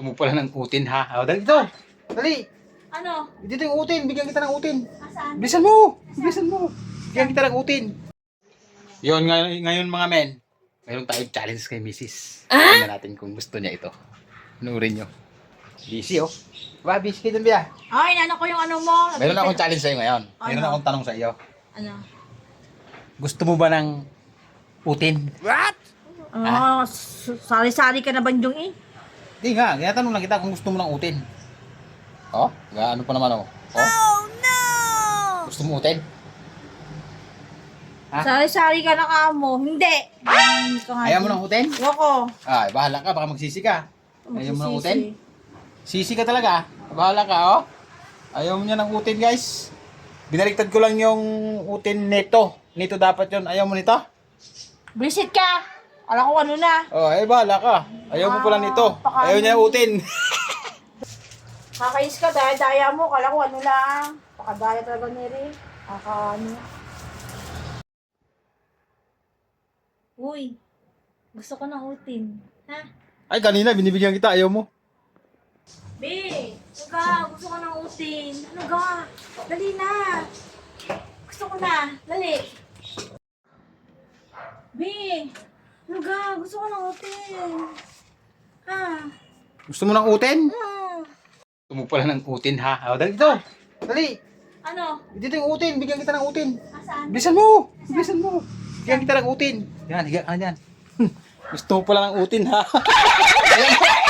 Gusto mo pala ng utin ha? O, dali dito. Dali. Ano? Dito yung utin. Bigyan kita ng utin. Asaan? Bilisan mo. Bilisan mo. Bigyan kita ng utin. Yun, ngayon mga men. Mayroon tayong challenge kay Mrs. Tingnan natin kung gusto niya ito. Nurin nyo. Busy oh. Ba, busy kayo dun Bia. Ay, inano ko yung ano mo. Mayroon akong challenge sa'yo ngayon. Mayroon Ano? akong tanong sa iyo. Ano? Gusto mo ba ng utin? What? Sari-sari ka na bandyung eh. Hindi nga, kaya tanong lang kita kung gusto mo ng utin. Oh, gaano pa naman oh. Oh, no! gusto mo utin? Ha? Sari-sari ka na ka mo. Hindi. Ayaw mo ng utin? Yoko. Ay, bahala ka, baka magsisi ka. Ayaw mo ng utin? Magsisisi. Sisi ka talaga. Bahala ka, oh. Ayaw mo niya ng utin, guys. Binaliktad ko lang yung utin nito. Nito dapat yon. Ayaw mo nito? Visit ka. Alam ko ano na. Oh, ay bahala ka. Ayaw mo pala nito. Ayaw niya ng utin. Kakais ka, daya-daya mo. Kala ko ano lang. Pakadaya talaga ni Rin. Ano. Uy, gusto ko ng utin. Ha? Ay, kanina binibigyan kita. Ayaw mo. Be, aga, gusto ko ng utin. Ano ga? Dali na. Gusto ko na. Dali. Be, ano ga? Gusto ko ng utin. Gusto mo ng utin? Hmm. Gusto mo pala ng utin, ha? Oh, dali dito. Dali. Ano? Dito yung utin. Bigyan kita ng utin. Asaan? Bilisan mo. Bilisan mo. Bigyan kita ng utin. Yan, higa ka yan. Gusto mo pala ng utin, ha? Ayan.